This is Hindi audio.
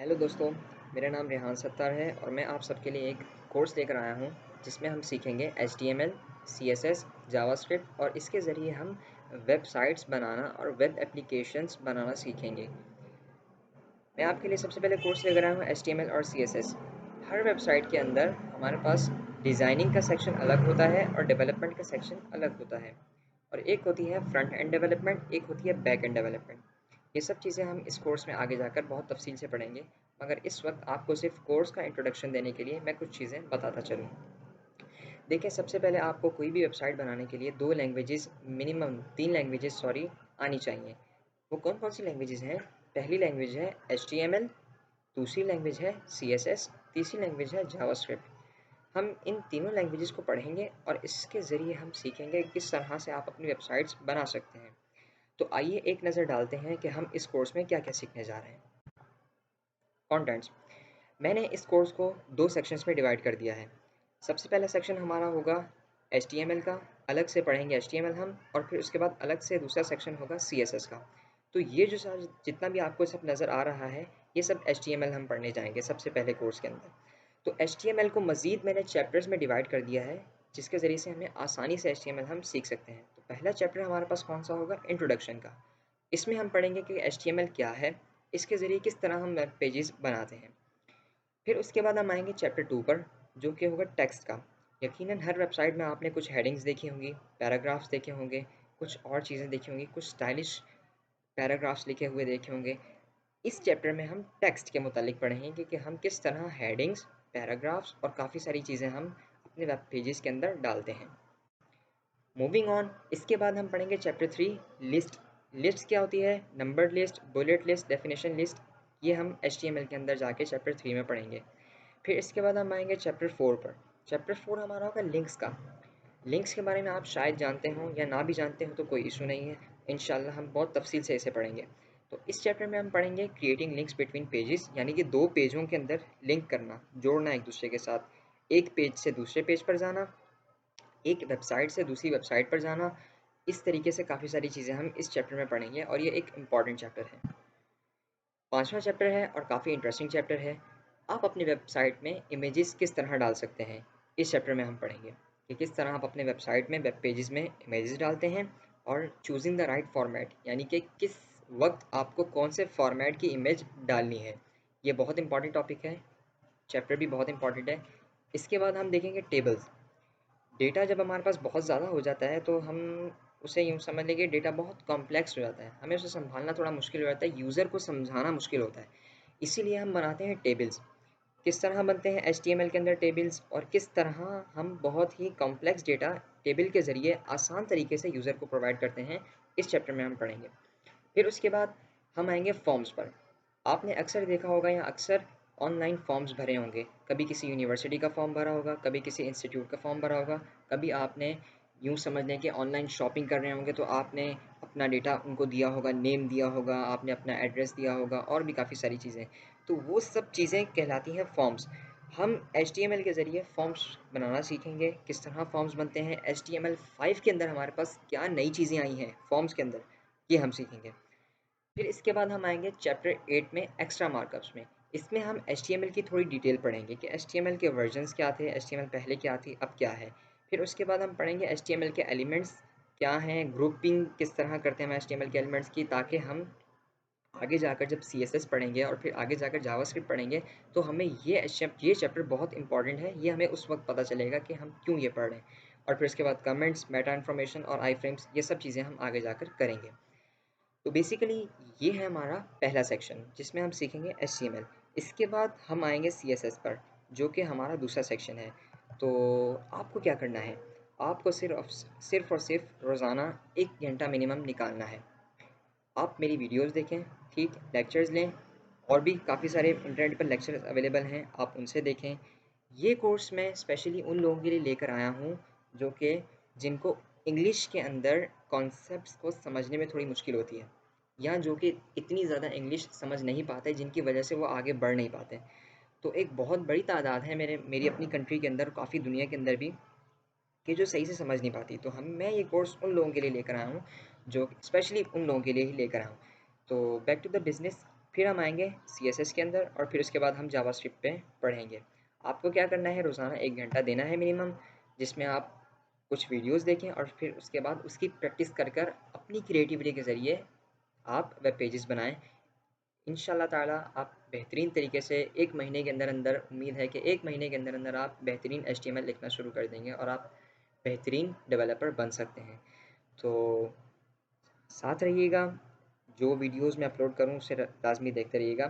हेलो दोस्तों, मेरा नाम रेहान सत्तार है और मैं आप सबके लिए एक कोर्स लेकर आया हूं जिसमें हम सीखेंगे HTML, CSS, जावास्क्रिप्ट और इसके ज़रिए हम वेबसाइट्स बनाना और वेब एप्लीकेशंस बनाना सीखेंगे। मैं आपके लिए सबसे पहले कोर्स लेकर आया हूं HTML और CSS। हर वेबसाइट के अंदर हमारे पास डिज़ाइनिंग का सेक्शन अलग होता है और डेवलपमेंट का सेक्शन अलग होता है और एक होती है फ्रंट एंड डेवलपमेंट, एक होती है बैक एंड डेवलपमेंट। ये सब चीज़ें हम इस कोर्स में आगे जाकर बहुत तफसील से पढ़ेंगे, मगर इस वक्त आपको सिर्फ कोर्स का इंट्रोडक्शन देने के लिए मैं कुछ चीज़ें बताता चलूँ। देखिए, सबसे पहले आपको कोई भी वेबसाइट बनाने के लिए मिनिमम तीन लैंग्वेजेस आनी चाहिए। वो कौन कौन सी लैंग्वेजेस हैं? पहली लैंग्वेज है HTML, दूसरी लैंग्वेज है CSS, तीसरी लैंग्वेज है जावास्क्रिप्ट। हम इन तीनों लैंग्वेजेस को पढ़ेंगे और इसके ज़रिए हम सीखेंगे किस तरह से आप अपनी वेबसाइट्स बना सकते हैं। तो आइए एक नज़र डालते हैं कि हम इस कोर्स में क्या-क्या सीखने जा रहे हैं। कंटेंट्स। मैंने इस कोर्स को 2 सेक्शंस में डिवाइड कर दिया है। सबसे पहला सेक्शन हमारा होगा HTML का, अलग से पढ़ेंगे HTML हम, और फिर उसके बाद अलग से दूसरा सेक्शन होगा CSS का। तो ये जो सारा जितना भी आपको सब नज़र आ रहा है, ये सब HTML हम पढ़ने जाएँगे सबसे पहले कोर्स के अंदर। तो HTML को मज़ीद मैंने चैप्टर्स में डिवाइड कर दिया है, जिसके ज़रिए से हमें आसानी से HTML हम सीख सकते हैं। तो पहला चैप्टर हमारे पास कौन-सा होगा? इंट्रोडक्शन का। इसमें हम पढ़ेंगे कि HTML क्या है, इसके ज़रिए किस तरह हम वेब पेजेस बनाते हैं। फिर उसके बाद हम आएँगे चैप्टर 2 पर, जो कि होगा टेक्स्ट का। यकीनन हर वेबसाइट में आपने कुछ हेडिंग्स देखी होंगी, पैराग्राफ्स देखे होंगे, कुछ और चीज़ें देखी होंगी, कुछ स्टाइलिश पैराग्राफ्स लिखे हुए देखे होंगे। इस चैप्टर में हम टेक्स्ट के मुतालिक पढ़ेंगे कि हम किस तरह हेडिंग्स, पैराग्राफ्स और काफ़ी सारी चीज़ें हम अपने वेब पेजेस के अंदर डालते हैं। मूविंग ऑन, इसके बाद हम पढ़ेंगे चैप्टर 3, लिस्ट। लिस्ट क्या होती है? Numbered list, bullet list, definition list. ये हम HTML के अंदर जाके चैप्टर 3 में पढ़ेंगे। फिर इसके बाद हम आएँगे चैप्टर 4 पर। चैप्टर 4 हमारा होगा लिंक्स का। लिंक्स के बारे में आप शायद जानते हों या ना भी जानते हो तो कोई इशू नहीं है। इंशाल्लाह हम बहुत तफ़सील से इसे पढ़ेंगे। तो इस चैप्टर में हम पढ़ेंगे क्रिएटिंग लिंक्स बिटवीन पेजेस, यानी कि 2 पेजों के अंदर लिंक करना, जोड़ना एक दूसरे के साथ। एक पेज से दूसरे पेज पर जाना, एक वेबसाइट से दूसरी वेबसाइट पर जाना। इस तरीके से काफ़ी सारी चीज़ें हम इस चैप्टर में पढ़ेंगे और ये एक इम्पॉर्टेंट चैप्टर है। 5वां चैप्टर है और काफ़ी इंटरेस्टिंग चैप्टर है। आप अपनी वेबसाइट में इमेजेस किस तरह डाल सकते हैं, इस चैप्टर में हम पढ़ेंगे कि किस तरह आप अपने वेबसाइट में वेब पेजेस में इमेजेस डालते हैं और चूज़िंग द राइट फॉर्मेट, यानी कि किस वक्त आपको कौन से फॉर्मेट की इमेज डालनी है। ये बहुत इंपॉर्टेंट टॉपिक है, चैप्टर भी बहुत इंपॉर्टेंट है। इसके बाद हम देखेंगे टेबल्स। डेटा जब हमारे पास बहुत ज़्यादा हो जाता है तो हम उसे यूँ समझ लें कि डेटा बहुत कॉम्प्लेक्स हो जाता है, हमें उसे सँभालना थोड़ा मुश्किल हो जाता है, यूज़र को समझाना मुश्किल होता है। इसीलिए हम बनाते हैं टेबल्स। किस तरह बनते हैं HTML के अंदर टेबल्स और किस तरह हम बहुत ही कॉम्प्लेक्स डेटा टेबल के ज़रिए आसान तरीके से यूज़र को प्रोवाइड करते हैं, इस चैप्टर में हम पढ़ेंगे। फिर उसके बाद हम आएँगे फॉर्म्स पर। आपने अक्सर देखा होगा या अक्सर ऑनलाइन फॉर्म्स भरे होंगे। कभी किसी यूनिवर्सिटी का फॉर्म भरा होगा, कभी किसी इंस्टीट्यूट का फॉर्म भरा होगा, कभी आपने यूँ समझ लें कि ऑनलाइन शॉपिंग कर रहे होंगे तो आपने अपना डेटा उनको दिया होगा, नेम दिया होगा, आपने अपना एड्रेस दिया होगा और भी काफ़ी सारी चीज़ें। तो वो सब चीज़ें कहलाती हैं फॉर्म्स। हम HTML के ज़रिए फॉर्म्स बनाना सीखेंगे, किस तरह फॉर्म्स बनते हैं, HTML5 के अंदर हमारे पास क्या नई चीज़ें आई हैं फॉर्म्स के अंदर, ये हम सीखेंगे। फिर इसके बाद हम आएँगे चैप्टर 8 में एक्स्ट्रा मार्कअप्स में। इसमें हम HTML की थोड़ी डिटेल पढ़ेंगे कि HTML के वर्जन्स क्या थे, HTML पहले क्या थी, अब क्या है। फिर उसके बाद हम पढ़ेंगे HTML के एलिमेंट्स क्या हैं, ग्रुपिंग किस तरह करते हैं हम HTML के एलिमेंट्स की, ताकि हम आगे जाकर जब CSS पढ़ेंगे और फिर आगे जाकर जावास्क्रिप्ट पढ़ेंगे तो हमें ये चैप्टर बहुत इंपॉर्टेंट है, ये हमें उस वक्त पता चलेगा कि हम क्यों ये पढ़ रहे हैं। और फिर उसके बाद कमेंट्स, मेटा इन्फॉर्मेशन और आई फ्रेम्स, ये सब चीज़ें हम आगे जाकर करेंगे। तो बेसिकली ये है हमारा पहला सेक्शन जिसमें हम सीखेंगे HTML। इसके बाद हम आएँगे CSS पर, जो कि हमारा दूसरा सेक्शन है। तो आपको क्या करना है? आपको सिर्फ़ और सिर्फ़ रोज़ाना 1 घंटा मिनिमम निकालना है। आप मेरी वीडियोज़ देखें, ठीक? लेक्चर्स लें, और भी काफ़ी सारे इंटरनेट पर लेक्चर्स अवेलेबल हैं, आप उनसे देखें। ये कोर्स मैं स्पेशली उन लोगों के लिए लेकर आया हूँ, जो कि जिनको इंग्लिश के अंदर कॉन्सेप्ट्स को समझने में थोड़ी मुश्किल होती है, या जो कि इतनी ज़्यादा इंग्लिश समझ नहीं पाते, जिनकी वजह से वो आगे बढ़ नहीं पाते। तो एक बहुत बड़ी तादाद है मेरी अपनी कंट्री के अंदर, काफ़ी दुनिया के अंदर भी, कि जो सही से समझ नहीं पाती। तो मैं ये कोर्स उन लोगों के लिए लेकर आया हूँ, जो स्पेशली उन लोगों के लिए ही लेकर आया हूँ। तो बैक टू द बिज़नेस, फिर हम आएंगे CSS के अंदर और फिर उसके बाद हम जावास्क्रिप्ट पे पढ़ेंगे। आपको क्या करना है, रोज़ाना 1 घंटा देना है मिनिमम, जिसमें आप कुछ वीडियोस देखें और फिर उसके बाद उसकी प्रैक्टिस कर कर अपनी क्रिएटिविटी के ज़रिए आप वेब पेजेस बनाएं। इंशाल्लाह ताला आप बेहतरीन तरीके से 1 महीने के अंदर अंदर, उम्मीद है कि 1 महीने के अंदर अंदर आप बेहतरीन HTML लिखना शुरू कर देंगे और आप बेहतरीन डेवलपर बन सकते हैं। तो साथ रहिएगा, जो वीडियोस मैं अपलोड करूँ उसे लाजमी देखते रहिएगा।